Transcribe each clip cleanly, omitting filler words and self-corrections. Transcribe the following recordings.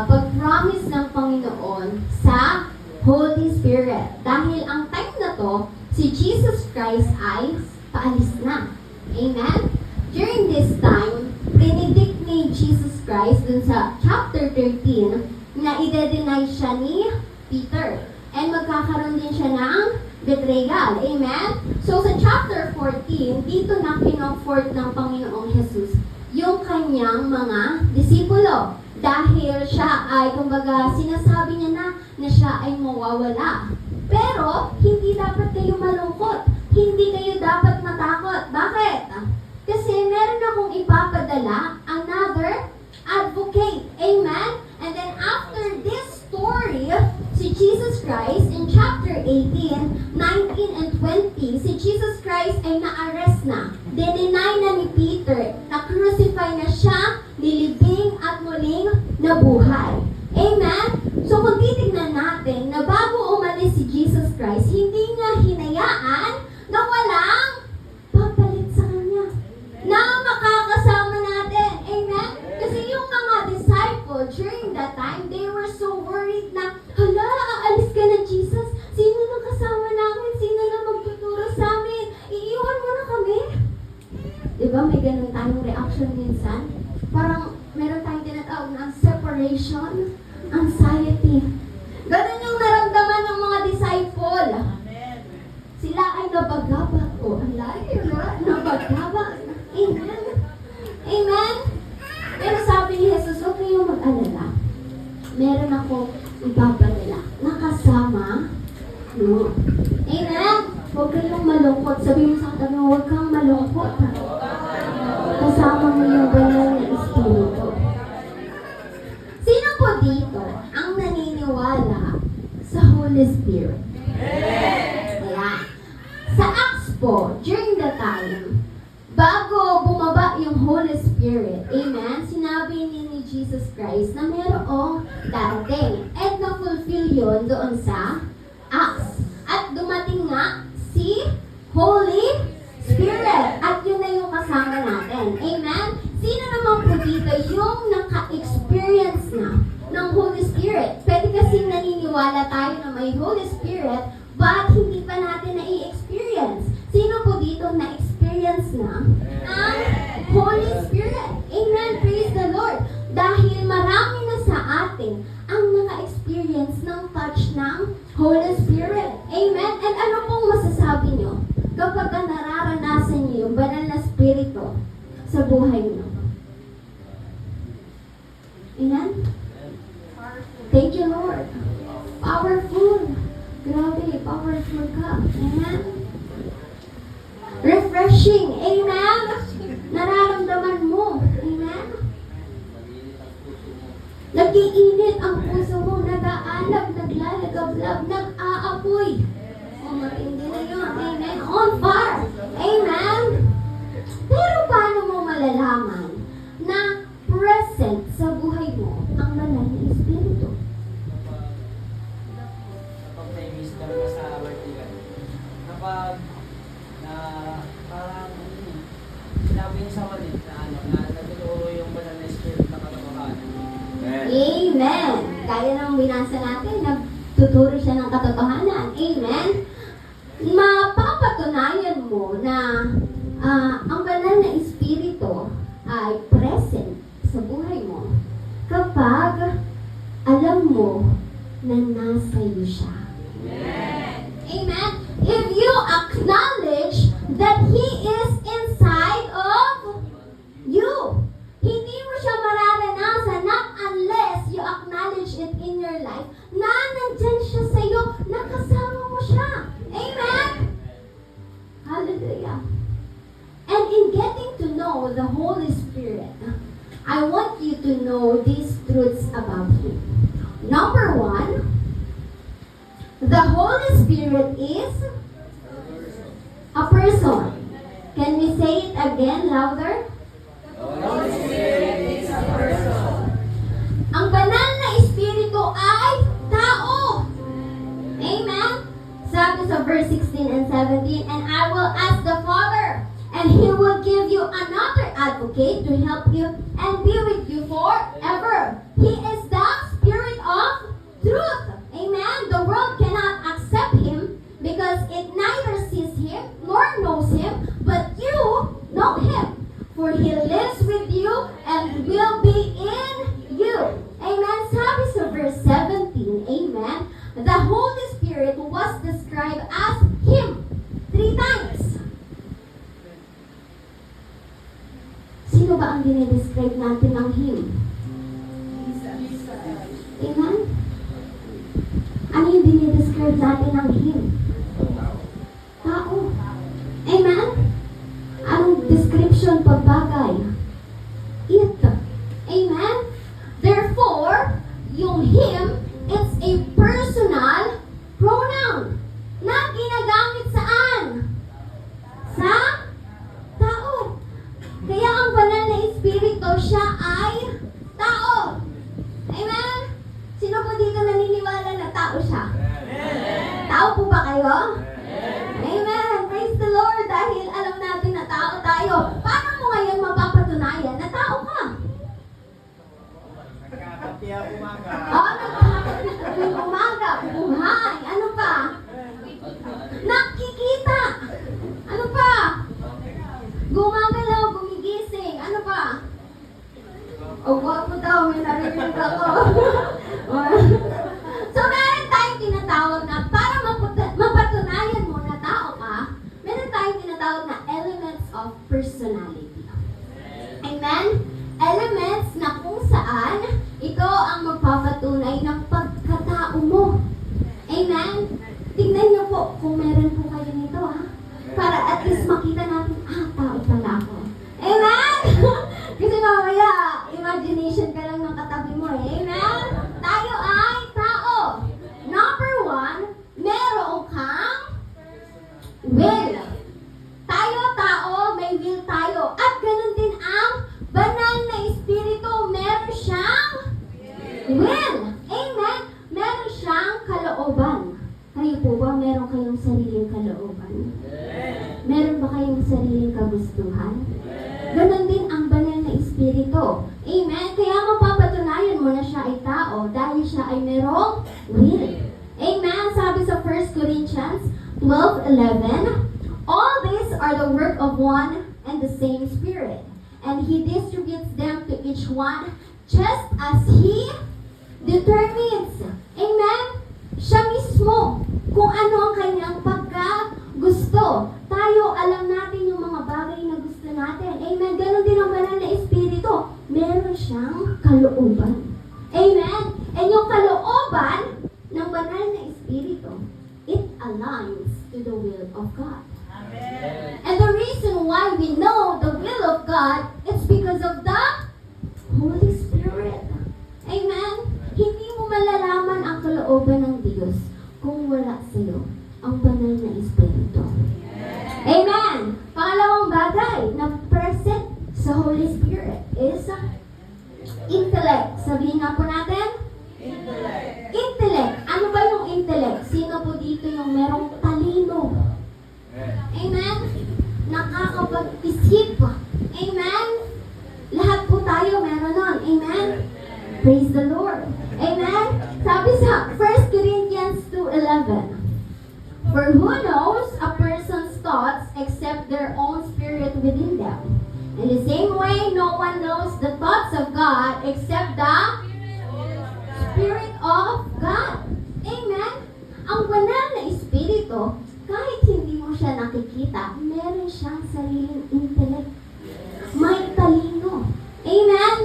pag-promise ng Panginoon sa Holy Spirit. Dahil ang time na to, si Jesus Christ ay paalis na. Amen? During this time, predict ni Jesus Christ dun sa chapter 13 na i-deny siya ni Peter. And magkakaroon din siya ng betrayal. Amen? So sa chapter 14, dito na kinofort ng Panginoong Jesus yung kanyang mga disipulo. Dahil siya ay, kumbaga, sinasabi niya na siya ay mawawala. Pero, hindi dapat kayo malungkot. Hindi kayo dapat matakot. Bakit? Kasi meron akong ipapadala, another advocate. Amen? And then after this story, si Jesus Christ in chapter 18, 19, and 20, si Jesus Christ ay na-arrest na. Dinenay na ni Peter, na-crucify na siya, nilibing at muling nabuhay. Amen? So kung titignan natin na bago umalis si Jesus Christ, hindi niya hinayaan na walang papalit sa kanya. Na makakasama natin. Amen? Kasi yung mga disciple during that time, they were so worried na, hala, aalis ka na Jesus. Sino na kasama namin? Sino na magtuturo sa amin? Iiwan mo na kami? Diba may ganun tayong reaction minsan? Parang meron tayong tinatawag na separation anxiety. Ganun yung naramdaman ng mga disciple. Sila ay nabagabag. O, ang layo na. Nabagabag. Amen. Amen. Pero sabi ni Jesus, huwag kayong mag-alala. Meron akong ipapadala. Nakasama. No. Amen. Huwag kayong malungkot. Sabi mo sa katabi mo, huwag kang malungkot. Kasama mo yung banal na Espiritu. Sino po dito ang naniniwala sa Holy Spirit? Ayan. Sa Acts po, during the time, bago bumaba yung Holy Spirit, amen, sinabi ni Jesus Christ na mayroong darating. At na-fulfill yun doon sa Acts. At dumating nga si Holy Spirit. At yun na yung kasama natin. Amen? Sino naman po dito yung naka-experience na ng Holy Spirit? Pwede kasing naniniwala tayo na may Holy Spirit, but hindi pa natin na-i-experience. Sino po dito na-experience na ang Holy Spirit? Amen? Praise the Lord. Dahil marami na sa atin ang naka-experience ng touch ng Holy Spirit. Amen? And ano pong masasabi nyo kapag nararanasan nyo yung banal na Espiritu sa buhay nyo? Amen? Thank you, Lord. Powerful. Grabe, powerful ka. Amen? Refreshing. Amen? Nararamdaman mo. Amen? Nag-iinit ang puso mo, nag-aalab, naglalagablab, nag-aapoy. O matindi na yun. Amen? On fire. Amen? Pero paano mo malalaman na present sa buhay mo ang banal na Espiritu? Kapag may wisdom ka sa vertical, kapag na parang sinabi niya sa akin na natuturo yung banal na Espiritu na katotohanan. Amen. Kaya nang binasa natin, nagtuturo siya ng katotohanan. Amen. Mapapatunayan mo na ang banal na Espiritu ay present sa buhay mo kapag alam mo na nasa iyo siya. Amen. Amen. If you acknowledge that He is inside of you, hindi mo siya mararanasan not unless you acknowledge it in your life na nandyan siya sa iyo, nakasama mo siya. Amen? Hallelujah. And in getting to know the Holy Spirit, I want you to know these truths about Him. Number one, the Holy Spirit is a person. Can we say it again louder? Holy Spirit is a person. Ang banal na Espiritu ay tao. Amen? Sabi sa verse 16 and 17, and I will ask the Father, and He will give you another advocate to help you and be with you forever. He is the For He lives with you and will be in you. Amen. Sabi sa verse 17, amen, the Holy Spirit was described as Him 3 times. Sino ba ang dinidescribe natin ng Him? Amen? Ano yung dinidescribe natin ng Him? Tao. Amen? Anong description pagbagay? It. Amen? Therefore, yung Him, it's a personal pronoun na ginagamit saan? Sa tao. Kaya ang banal na Espiritu, siya ay tao. Amen? Sino po dito naniniwala na tao siya? Tao po ba kayo? Amen. Praise the Lord dahil alam natin na tao tayo. Paano mo ngayon mapapatunayan na tao ka? Nagkakapi ako umaga. Nagkakapit tuwing umaga, buhay. Ano pa? Nakikita. Ano pa? Gumagalaw, gumigising. Ano pa? Wag mo daw, may narinig ako. So, meron tayong tinatawag na para mapatunayan mo na tao ka, meron tayong tinatawag na elements of personality. Amen? Elements na kung saan ito ang magpapatunay ng pagkatao mo. Amen? Tingnan niyo po kung meron po kayo nito, ha? Para at least makita natin, tao pala ako. Amen? Kasi mamaya, imagination ka lang ng katabi mo, eh. Amen? Tayo ay tao. Number 1, meron kang will. Tayo, tao, may will tayo. At ganun din ang banal na Espiritu, meron siyang will. Amen? Meron siyang kalooban. Kayo po ba, meron kayong sariling kalooban? Meron ba kayong sariling kagustuhan? Ganon din ang banal na Espiritu. Amen? Kaya mapapatunayan mo na siya ay tao dahil siya ay merong will. Amen? Sabi sa 1 Corinthians 12:11, all these are the work of one and the same Spirit, and He distributes them to each one just as He determines. Amen? Siya mismo kung ano ang kanyang pagkagusto. Tayo, alam natin yung mga bagay na gusto natin. Amen? Ganon din ang banal na Espiritu. Meron siyang kalooban. Amen? And yung kalooban ng banal na Espiritu, it aligns to the will of God. Amen. And the reason why we know the will of God, it's because of the Holy Spirit. Amen? Hindi mo malalaman ang kalooban ng Diyos kung wala sa'yo ang banal na Espiritu. Amen! Pangalawang bagay na present sa Holy Spirit is intellect. Sabihin nga po natin, intellect. Ano ba yung intellect? Sino po dito yung merong talino? Amen? Nakakapag-isip. Amen? Lahat po tayo meron nun. Amen? Praise the Lord. Amen? Sabi sa 1 Corinthians 2:11, for who knows a person's thoughts except their own spirit within them? In the same way, no one knows the thoughts of God except the Spirit of God. Amen? Ang banal na Espiritu, kahit hindi mo siya nakikita, meron siyang sariling intellect. May talino. Amen?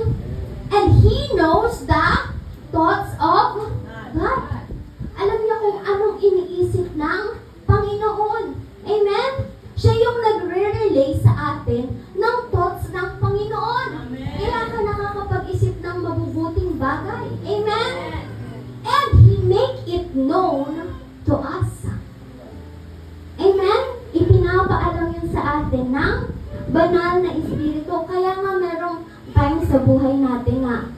And He knows the thoughts of God. Alam niya kung anong iniisip ng Panginoon. Amen? Siya yung nagre-relay sa atin ng thoughts ng Panginoon. Kaya ka nakakapag-isip ng mabubuting bagay. Amen? And He make it known to us. Amen? Ipinapaalam yun sa atin ng banal na Espiritu. Kaya nga merong time sa buhay natin nga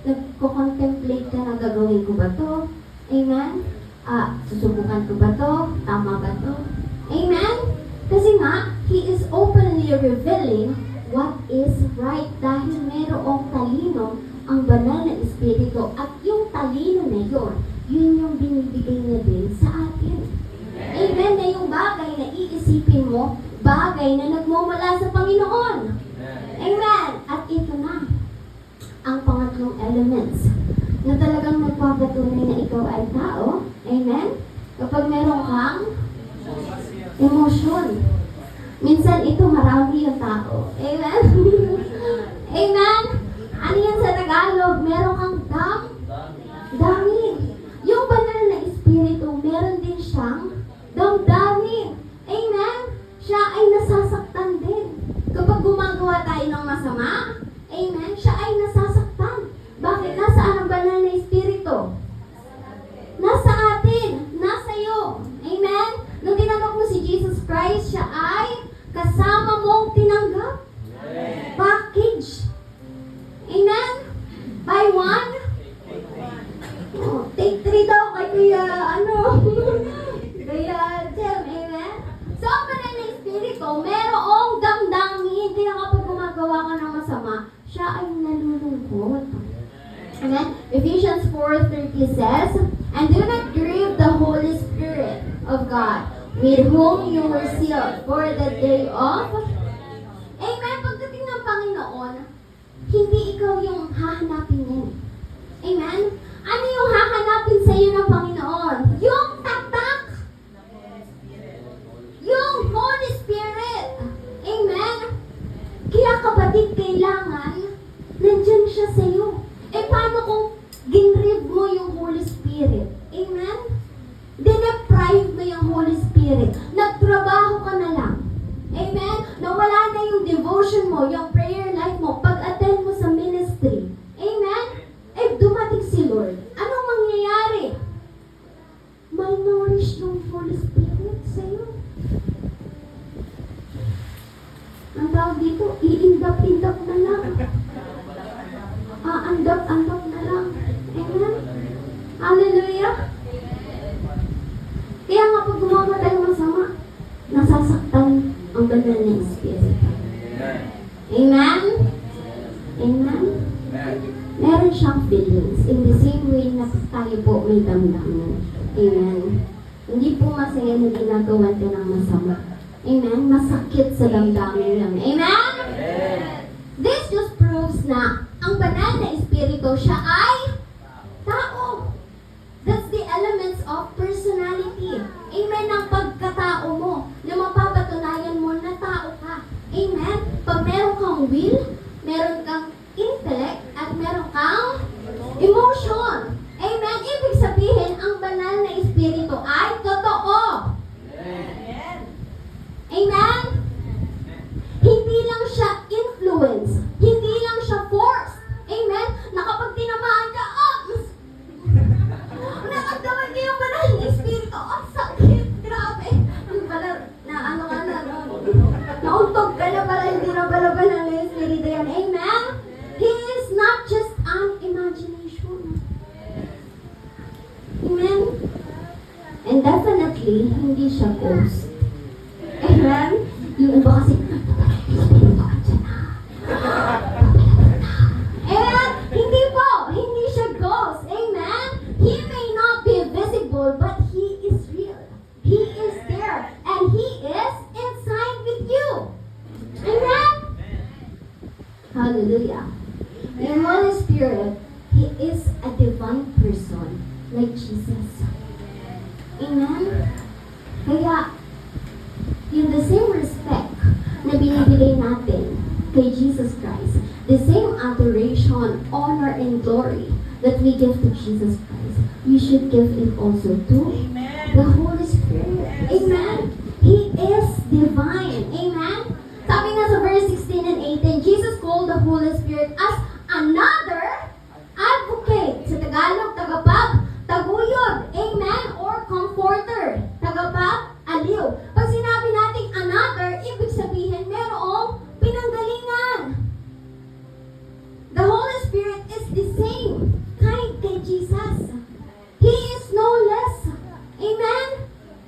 nagko-contemplate ka na gagawin ko ba to? Amen? Susubukan ko ba to? Tama ba to? Amen? Kasi nga, He is openly revealing what is right dahil merong talino ang banal na Espiritu at yung talino na yun, yun yung binibigay niya din sa atin. Amen? Na yung bagay na iisipin mo, bagay na nagmumula sa Panginoon. elements na talagang nagpapatunay na ikaw ay tao. Amen? Kapag meron kang emosyon. Minsan ito marami yung tao. Amen? Amen? Ano yan sa Tagalog? Meron kang damdamin. Yung banal na espiritu, meron din siyang damdamin. Amen? Siya ay nasasaktan din. Kapag gumagawa tayo ng masama, amen, siya ay nasasaktan. Bakit? Nasaan ang banal na espiritu? Nasa atin. Nasa iyo. Amen? Nung tinanggap mo si Jesus Christ, siya ay kasama mong tinanggap. Package. Amen? Buy one. Oh, take three daw kay Kuya, Kuya Jem. Amen? So, ang banal na espiritu, merong damdamin. Kaya kapag gumagawa ka ng masama, siya ay nalulungkot. Amen? Ephesians 4:30 says, "And do not grieve the Holy Spirit of God, with whom you were sealed for the day of..." Amen? Pagdating ng Panginoon, hindi ikaw yung hahanapin niya. Amen? Ano yung hahanapin sa iyo ng Panginoon? Yung tatak. Yung Holy Spirit. Amen? Kaya kapatid, kailangan nandyan siya sa iyo. Paano kung ginrive mo yung Holy Spirit? Amen? Dineprive mo yung Holy Spirit. Nagtrabaho ka na lang. Amen? Nawala na yung devotion mo, yung prayer life mo, pag-attend mo sa ministry. Amen? Dumating si Lord. Anong mangyayari? Malnourish yung Holy Spirit sa iyo. Ang tawag dito, iindap-indap na lang. Andap-andap na lang. Amen? Hallelujah? Kaya nga pag gumawa tayo masama, nasasaktan ang banal na espiritu. Amen? Amen? Meron siyang feelings. In the same way na tayo po may damdamin. Amen? Hindi po masaya na ginagawa tayo ng masama. Amen? Masakit sa damdamin lang. Amen? This just proves na ang banal na espiritu, siya ay tao. That's the elements of personality. Amen? Ang pagkatao mo, na mapapatunayan mo na tao ka. Amen? Pag meron kang will, meron kang intellect, at meron kang emotion. Amen? Ibig sabihin, ang banal na espiritu ay totoo. Amen? Hindi lang siya influence. Hindi lang siya force. Amen? Na kapag tinamaan ka, nakagdaman niyo yung banal na espiritu. Sakit. Grabe. Yung pala, nauntog ka na pala, hindi na pala banal na espiritu yan. Amen? He is not just an imagination. Amen? And definitely, hindi siya ghost. Amen? Yung iba kasi, amen? Hindi po. Hindi siya ghost. Amen? He may not be visible, but He is real. He is there. And He is inside with you. Amen? Hallelujah. The Holy Spirit, He is a divine person like Jesus. Amen? Kaya, in the same respect na binibigay natin kay Jesus Christ, the same adoration, honor, and glory that we give to Jesus Christ, we should give it also to the Holy Spirit. Amen? He is divine. Amen? Sabi nga sa verse 16 and 18, Jesus called the Holy Spirit as another advocate. Sa Tagalog, taguyod. Amen? Or comforter. Aliw. Pag sinabi natin another, ibig sabihin merong pinanggalingan. The Holy Spirit is the same kind kay Jesus. He is no less, amen,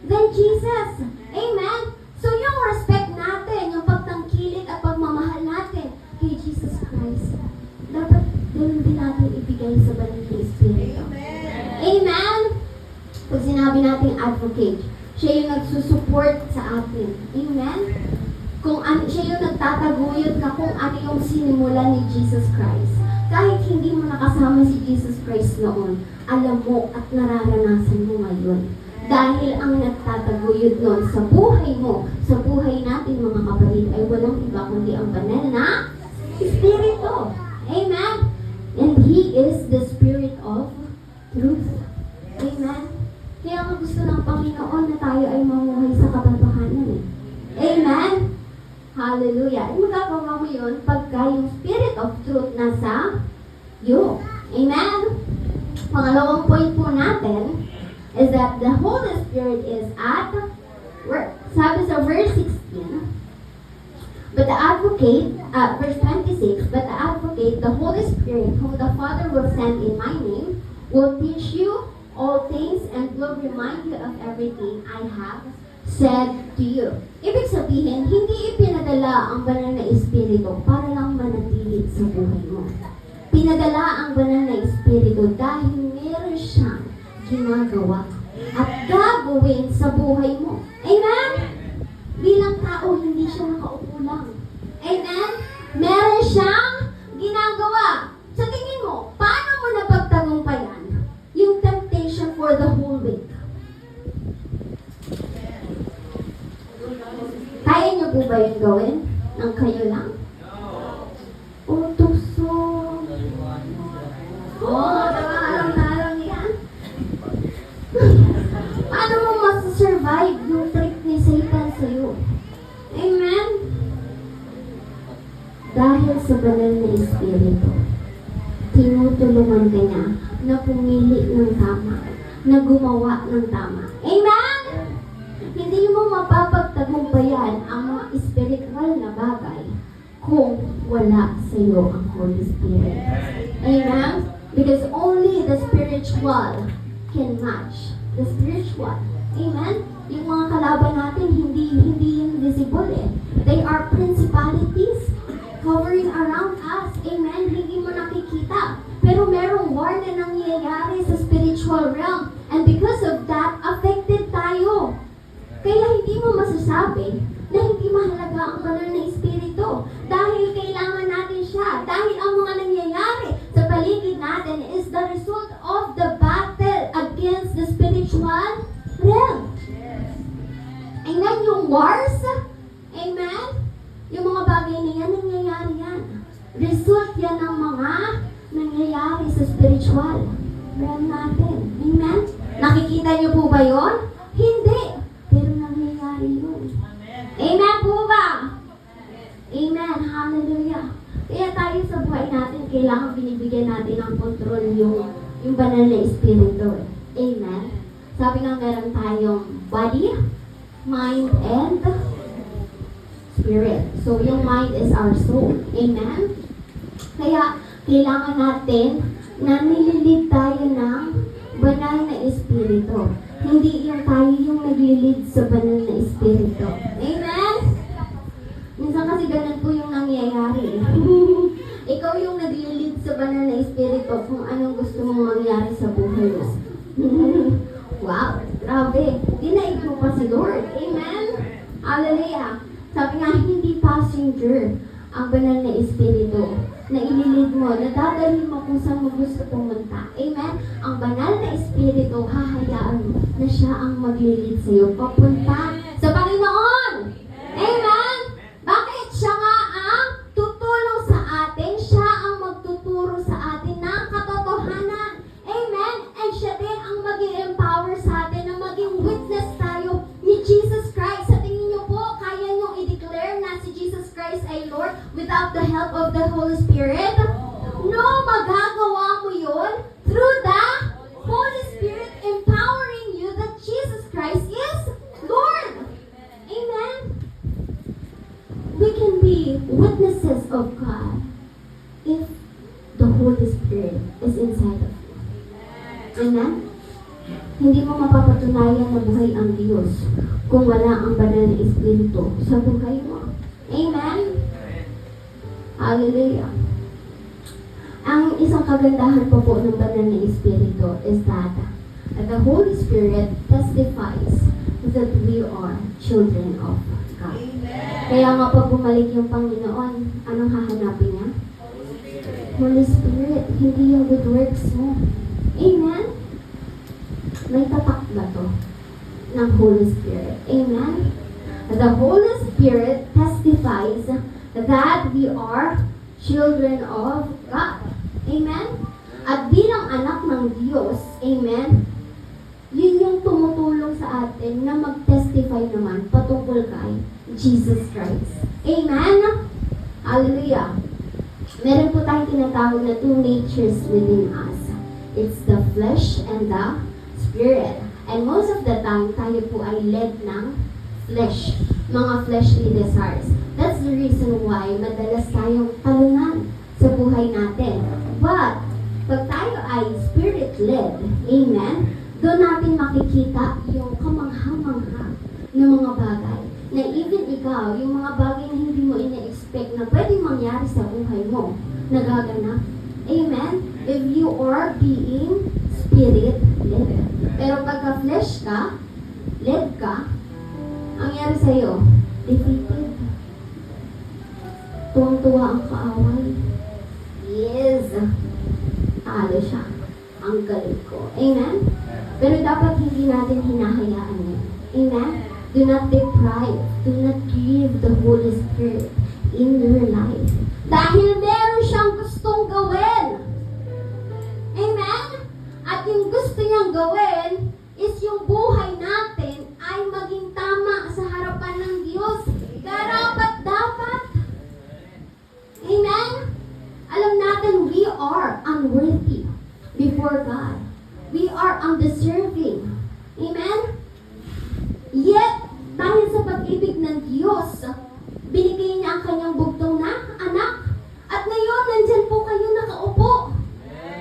than Jesus. Amen? So yung respect natin, yung pagtangkilik at pagmamahal natin kay Jesus Christ, dapat ganun din natin ibigay sa banal na Espiritu. Amen? Pag sinabi natin advocate, siya yung nagsusupport sa atin. Amen? Kung siya yung nagtataguyod ka kung ano yung sinimula ni Jesus Christ. Kahit hindi mo nakasama si Jesus Christ noon, alam mo at nararanasan mo ngayon. Dahil ang nagtataguyod noon sa buhay mo, sa buhay natin mga kapatid, ay walang iba kundi ang banal na Espiritu. Amen? And He is the Spirit of truth. Amen? Kaya nga gusto ng Panginoon na tayo ay mamuhay sa katotohanan eh. Amen? Hallelujah. At magagawa mo yun pagka yung Spirit of truth nasa iyo. Amen? Pangalawang point po natin is that the Holy Spirit is at work. Sabi sa verse 16, but the advocate, verse 26, but the advocate, the Holy Spirit, whom the Father will send in my name, will teach you all things and will remind you of everything I have said to you. Ibig sabihin, hindi ipinadala ang banal na Espiritu para lang manatili sa buhay mo. Pinadala ang banal na Espiritu dahil meron siyang ginagawa at gagawin sa buhay mo. Amen? Bilang tao, hindi siya nakaupo lang. Amen? Meron siyang ginagawa. Sa tingin mo, paano mo napagtagumpayan yung temptation for the whole week? Kaya niyo po ba yun gawin? Nang kayo lang? O, tukso. Tarang-tarang yan. Paano mo masasurvive yung trick ni Satan sa'yo? Amen? Dahil sa banal na Espiritu, tinutulungan ka niya na pumili ng tama, na gumawa ng tama. Amen? Hindi mo mapapagtagumpayan ang mga spiritual na bagay kung wala sa iyo ang Holy Spirit. Amen? Because only the spiritual can match the spiritual. Amen? Yung mga kalaban natin, hindi yung visible eh. They are principalities hovering around us. Amen? Hindi mo nakikita. Pero merong war na nangyayari sa spiritual realm. And because of that, affected tayo. Kaya hindi mo masasabi na hindi mahalaga ang banal na Espiritu. Dahil kailangan natin siya. Dahil ang mga nangyayari sa paligid natin is the result of the battle against the spiritual realm. Amen? Yung wars, amen? Yung mga bagay na yan, nangyayari yan. Result yan ng mga nangyayari sa spiritual realm natin. Amen? Nakikita niyo po ba yun? Hindi. Pero nangyayari yun. Amen po ba? Amen. Hallelujah. Kaya tayo sa buhay natin, kailangan binibigyan natin ng control yung banal na Espiritu. Amen. Sabi nga meron tayong body, mind, and spirit. So, yung mind is our soul. Amen? Kaya, kailangan natin na nililid tayo ng banal na Espiritu. Hindi yung tayo yung naglilid sa banal na Espiritu. Amen? Minsan kasi ganun po yung nangyayari. Ikaw yung naglilid sa banal na Espiritu kung anong gusto mong mangyari sa buhay mo. Wow, grabe. Dinaig mo pa si Lord. Amen? Hallelujah. Sabi nga, hindi passenger ang banal na Espiritu na ililid mo, na dadalhin mo kung saan mo gusto pumunta. Amen? Ang banal na Espiritu, hahayaan mo na siya ang maglilid sa iyo papunta sa Panginoon. Amen? Bakit? Siya nga ang tutulong sa atin. Siya ang magtuturo sa atin ng katotohanan. Amen? And siya din ang mag-empower sa atin na maging witness tayo ni Jesus Christ. Sa tingin niyo po, kaya niyong i-declare na si Jesus Christ ay Lord without the help of the Holy Spirit? No, magagawa mo yun through the Holy Spirit empowering you that Jesus Christ is Lord. Amen? We can be witnesses of God if the Holy Spirit is inside of you. Amen? Hindi mo mapapatunayan na buhay ang Diyos kung wala ang banal na Espiritu sa buhay mo. Amen? Hallelujah. Ang isang kagandahan pa po ng banal na Espiritu is that the Holy Spirit testifies that we are children of God. Kaya nga pag bumalik yung Panginoon, anong hahanapin niya? Holy Spirit, hindi yung good works mo. Amen? May tatak ba to ng Holy Spirit? Amen? The Holy Spirit testifies that we are children of God. Amen? At bilang anak ng Diyos, amen, yun yung tumutulong sa atin na mag-testify naman patungkol kay Jesus Christ. Amen? Hallelujah. Meron po tayong tinatawag na two natures within us. It's the flesh and the spirit. And most of the time, tayo po ay led ng flesh. Mga fleshly desires. That's the reason why madalas tayong talunan sa buhay natin. But, pag tayo ay spirit-led, amen, doon natin makikita yung kamangha-mangha ng mga bagay. Na even ikaw, yung mga bagay na hindi mo ina-expect na pwedeng mangyari sa buhay mo, nagaganap. Amen? If you are being spirit-led. Pero pagka flesh ka, led ka, ang nangyari sa'yo, defeated. Tuwang-tuwa ang kaaway. Yes. Talo siya. Ang galing ko. Amen? Pero dapat hindi natin hinahayaan yan. Amen? Do not deprive, do not grieve the Holy Spirit in your life. Dahil meron siyang gustong gawin. Amen? At yung gusto niyang gawin is yung buhay natin ay maging tama sa harapan ng Diyos. Karapat dapat. Amen? Alam natin, we are unworthy before God. We are undeserving. Amen? Yet, dahil sa pag-ibig ng Diyos, binigay niya ang kanyang bugtong na anak. At ngayon, nandyan po kayo nakaupo.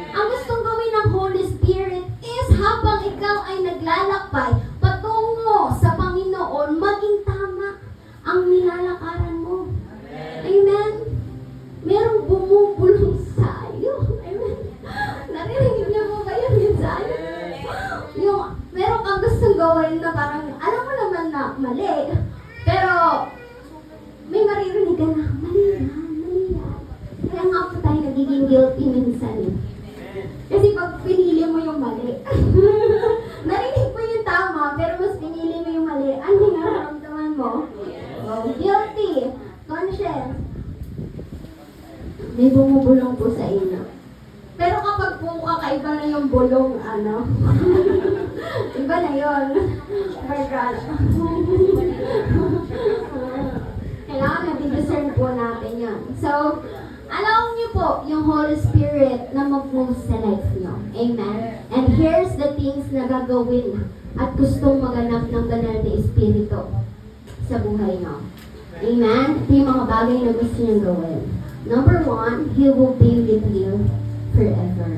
Ang gustong gawin ng Holy Spirit is habang ikaw ay naglalakbay patungo sa Panginoon, maging tama ang nilalakaran mo. Amen? Merong bumubulong sa iyo. Amen? Narinig niyo mo ba yun minsan? Yung meron kang gustong gawin na parang, alam mo naman na mali, pero may maririnig ka na, mali yan. Kaya nga po tayo nagiging guilty minsan. Kasi pag pinili mo yung mali, narinig mo yung tama, pero mas pinili mo yung mali, ano yung nararamdaman mo? Oh, guilty. Conscience. May bumubulong po sa inyo. Pero kapag po kakaiba na yung bulong, iba na yun. Kailangan na-discern po natin yun. So, alam niyo po yung Holy Spirit na mag-move sa life niyo. Amen? And here's the things na gagawin at gustong maganap ng banal na Espiritu sa buhay niyo. Amen? Ito yung mga bagay na gusto niyang gawin. Number 1, He will be with you forever.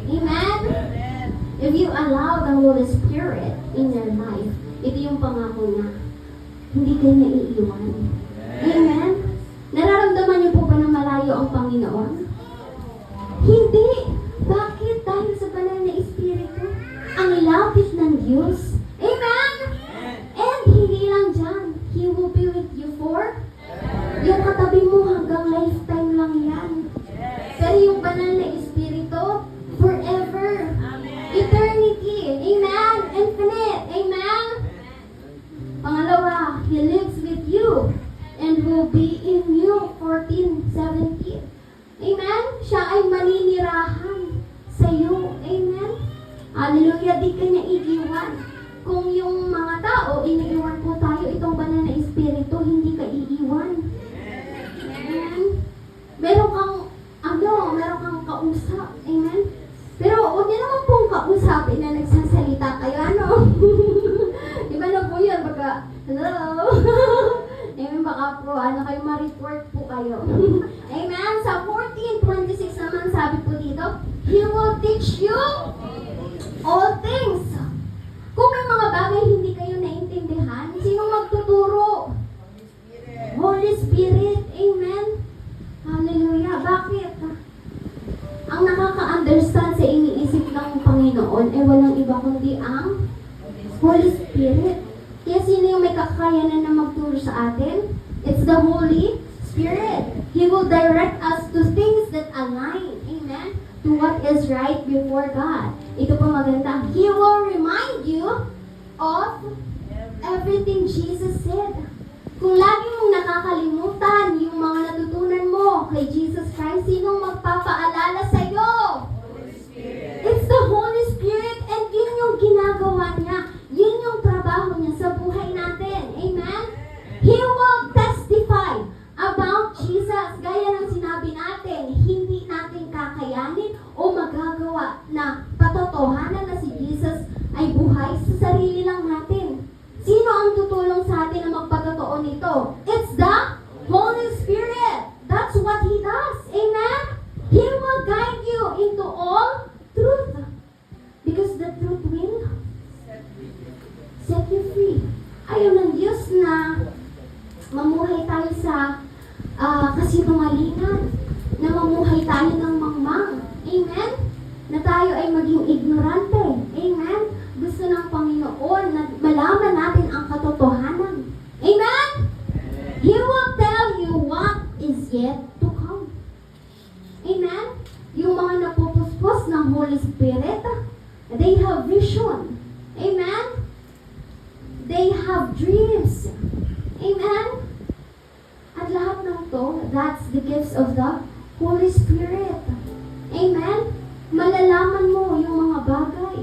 Amen? If you allow the Holy Spirit in your life, ito yung pangako niya. Hindi kayo naiiwan. Amen? Nararamdaman niyo po ba na malayo ang Panginoon? Hindi. Bakit? Dahil sa banal na Espiritu. Ang lapit ng Diyos. Amen? And hindi lang dyan. He will be with you for yung katabi mo hanggang lifetime lang yan. Pero yung banal na Espiritu, forever. Eternity. Amen? Infinite. Amen? Pangalawa, He lives with you and will be in you 14:17. Amen? Siya ay maninirahan sa iyo. Amen? Hallelujah, di ka niya iiwan. Kung yung mga tao, iniiwan po tayo, itong banal na Espiritu, hindi ka iiwan. Amen? Meron kang kausap. Amen? Pero huwag niyo naman pong kausapin na nagsasalita kayo, Iba na po yun, baka, hello? Amen, baka po, kayo ma-report po kayo. Amen? Sa 14:26 naman, sabi po dito, He will teach you all things. Kung may mga bagay hindi kayo naintindihan, sino magtuturo? Holy Spirit. Amen? Hallelujah. Bakit? Ang nakaka-understand sa iniisip ng Panginoon ay walang iba kundi ang Holy Spirit. Kaya sino yung may kakayanan na magturo sa atin? It's the Holy Spirit. He will direct us to things that align is right before God. Ito pa maganda. He will remind you of everything Jesus said. Kung lagi mong nakakalimutan yung mga natutunan mo kay Jesus Christ, sinong magpapaalala sa'yo? It's the Holy Spirit, and yun yung ginagawa niya. Yun yung trabaho niya sa buhay natin. Amen? He will testify about Jesus. Gaya ng sinabi natin, hindi natin kakayanin o magagawa na patotohanan na si Jesus ay buhay sa sarili lang natin. Sino ang tutulong sa atin na magpatotoo nito? It's the Holy Spirit. That's what He does. Amen? He will guide you into all truth. Because the truth will set you free. Ayaw ng Diyos na mamuhay tayo sa kasinungalingan, na mamuhay tayo ng mangmang. Amen? Na tayo ay maging ignorante. Amen? Gusto ng Panginoon na malaman natin ang katotohanan. Amen? He will tell you what is yet to come. Amen? Yung mga napupuspos ng Holy Spirit, they have vision. Amen? They have dreams. Amen? At lahat ng to, that's the gifts of the Holy Spirit. Amen? Malalaman mo yung mga bagay.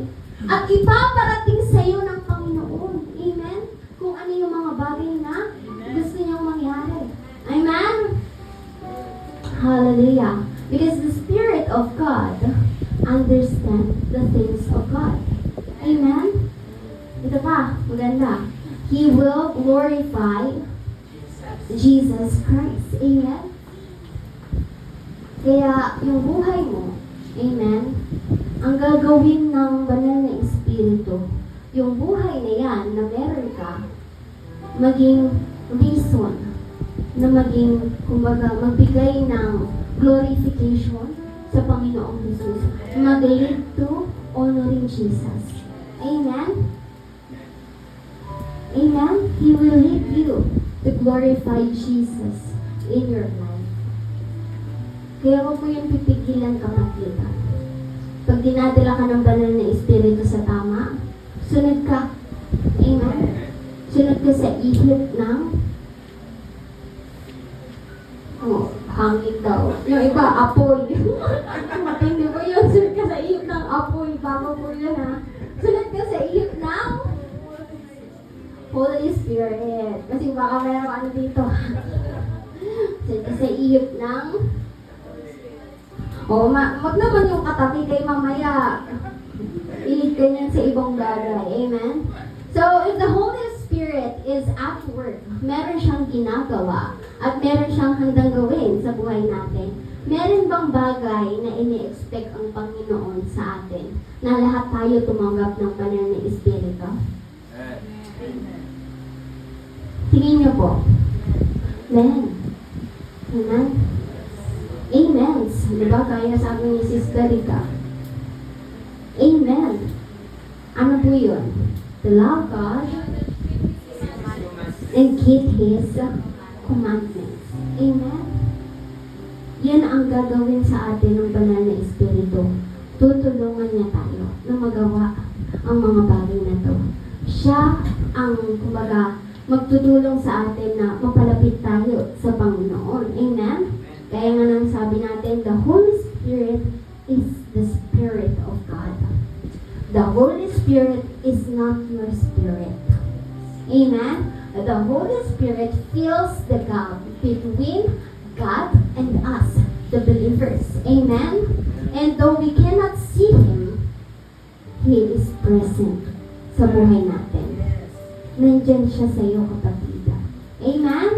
At ipaparating sa iyo ng Panginoon. Amen? Kung ano yung mga bagay na gusto niyang mangyari. Amen? Hallelujah. Because the Spirit of God understands the things of God. Amen? Ito pa, maganda. He will glorify Jesus Christ. Amen? Kaya yung buhay mo, amen, ang gagawin ng banal na Espiritu, yung buhay na yan na meron ka, maging reason na maging, kumbaga, magbigay ng glorification sa Panginoong Jesus. Mag-lead to honoring Jesus. Amen? Amen? He will lead you to glorify Jesus in your life. Kaya huwag mo yung pipigilan, kapatid. Pag dinadala ka ng banal na Espiritu sa tama, sunod ka. Amen? Sunod ka sa ihip ng hangin daw. Yung iba, apoy. Matindi mo yun. Sunod ka sa ihip ng apoy. Bago po yun, ha? Sunod ka sa ihip ng Holy Spirit. Kasi baka meron ano dito. Sunod ka sa ihip ng wag naman yung katabi kay mamaya. Ilig ka niyan sa ibang bagay. Amen? So, if the Holy Spirit is at work, meron siyang ginagawa at meron siyang handang gawin sa buhay natin, meron bang bagay na ini-expect ang Panginoon sa atin na lahat tayo tumanggap ng banal na Espiritu? Tingin niyo po. Amen. Amen. Amen. Diba? Kaya sabi ni Sister Rica. Amen. Ano po yun? To love God and keep His commandments. Amen. Yan ang gagawin sa atin ng banal na Espiritu. Tutulungan niya tayo na magawa ang mga bagay na to. Siya ang, kumbaga, magtutulong sa atin na mapalapit tayo sa Panginoon. Amen? Kaya nga nang sabi natin, the Holy Spirit is the Spirit of God. The Holy Spirit is not your spirit. Amen? The Holy Spirit fills the gap between God and us, the believers. Amen? And though we cannot see Him, He is present sa buhay natin. Nandyan siya sa iyo, kapatid. Amen?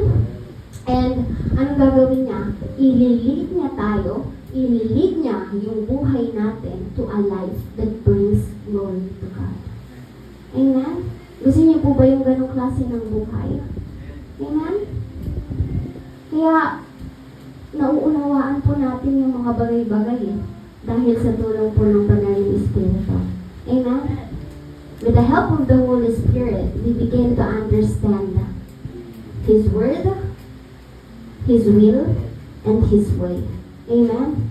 And anong gagawin niya? Ililid niya tayo, ililid niya yung buhay natin to a life that brings glory to God. Amen? Gusto niyo po ba yung ganong klase ng buhay? Amen? Kaya, nauunawaan po natin yung mga bagay-bagay dahil sa tulong po ng banal na Espiritu. Amen? With the help of the Holy Spirit, we begin to understand His Word, His will, and His way. Amen?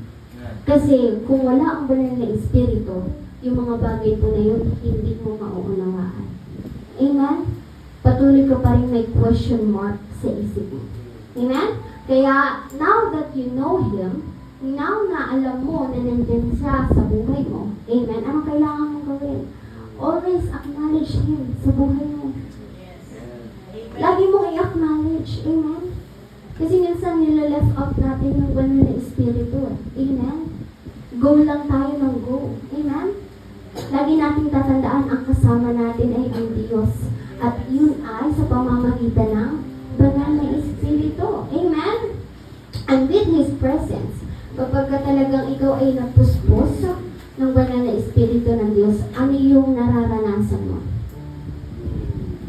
Kasi kung wala ang banal na espiritu, yung mga bagay po na yun, hindi mo mauunawaan. Amen? Patuloy ka pa rin may question mark sa isip mo. Amen? Kaya, now that you know Him, now na alam mo na nandyan siya sa buhay mo, amen, anong kailangan mong gawin? Always acknowledge Him sa buhay mo. Lagi mong i-acknowledge, amen? Kasi minsan nila-left out natin yung banal na espiritu. Amen? Go lang tayo ng go. Amen? Lagi nating tatandaan ang kasama natin ay ang Diyos. At yun ay sa pamamagitan ng banal na espiritu. Amen? And with His presence, kapag ka talagang ikaw ay napuspos ng banal na espiritu ng Diyos, ano yung nararanasan mo?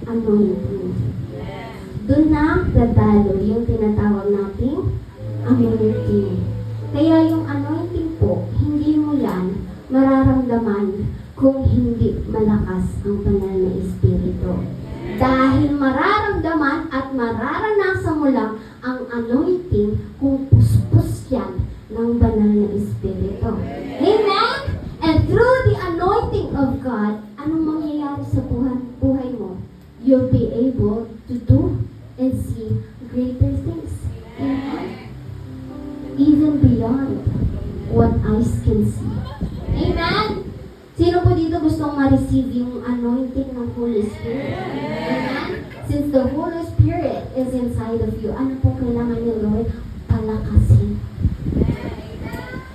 Ano yun? Doon na dadalo yung tinatawag nating anointing. Kaya yung anointing po, hindi mo yan mararamdaman kung hindi malakas ang banal na espiritu. Dahil mararamdaman at mararanasan mo lang ang anointing kung puspos yan ng banal na espiritu. Amen? And through the anointing of God, anong mangyayari sa buhay mo? You'll be able to do and see greater things. Amen? Even beyond what eyes can see. Amen? Sino po dito gustong ma-receive yung anointing ng Holy Spirit? Amen? Since the Holy Spirit is inside of you, ano po kailangan niyo gawin? Palakasin.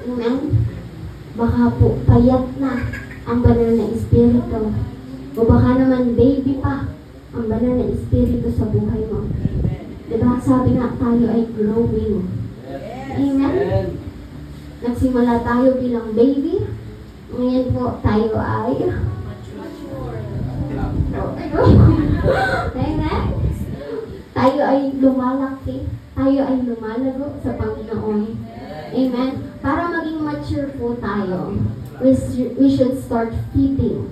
Amen? Baka po payat na ang banal na espiritu. O baka naman baby pa ang banal na espiritu sa buhay mo. Diba? Sabi nga tayo ay growing. Amen? Nagsimula tayo bilang baby. Ngayon po tayo ay Amen? Tayo ay lumalaki. Tayo ay lumalago sa Panginoon. Amen? Para maging mature po tayo, we should start feeding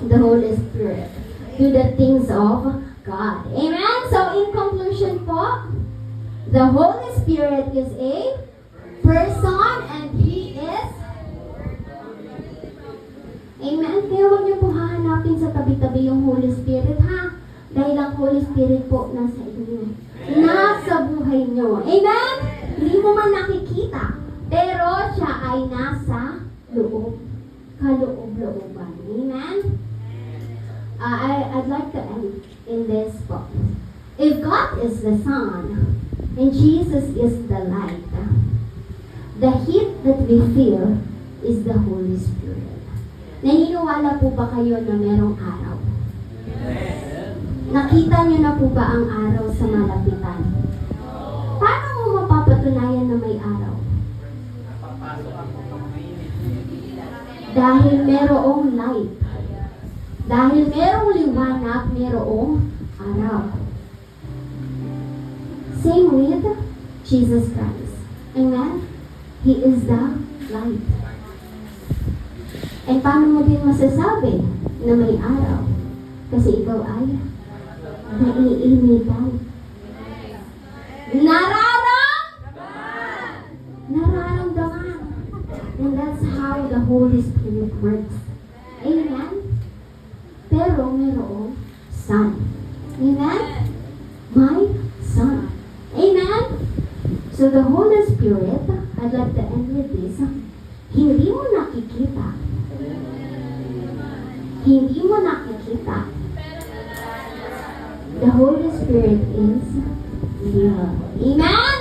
the Holy Spirit to the things of God. Amen? So in conclusion po, the Holy Spirit is a person and He is Amen? Kaya huwag niyo po hahanapin sa tabi-tabi yung Holy Spirit, ha? Dahil ang Holy Spirit po nasa inyo. Nasa buhay niyo. Amen? Hindi mo man nakikita, pero siya ay nasa loob. Kaloob-looban. Amen? I'd like to end in this book. If God is the sun and Jesus is the light, the heat that we feel is the Holy Spirit. Naniniwala po ba kayo na merong araw? Nakita niyo na po ba ang araw sa malapitan? Paano mo mapapatunayan na may araw? Dahil merong light. Dahil merong liwanag, merong araw. Same with Jesus Christ. Amen? He is the light. And paano mo din masasabi na may araw? Kasi ikaw ay naiinitan. Nararamdaman. And that's how the Holy Spirit works. Amen? Pero mayroong sun. Amen? My son. Amen? So the Holy Spirit, I'd like to end with this. Hindi mo nakikita. Hindi mo nakikita. The Holy Spirit is real. Amen?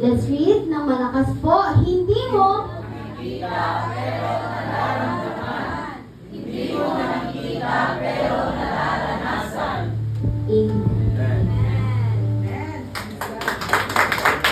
Let's read ng malakas po. Hindi mo nakikita, pero nararamdaman.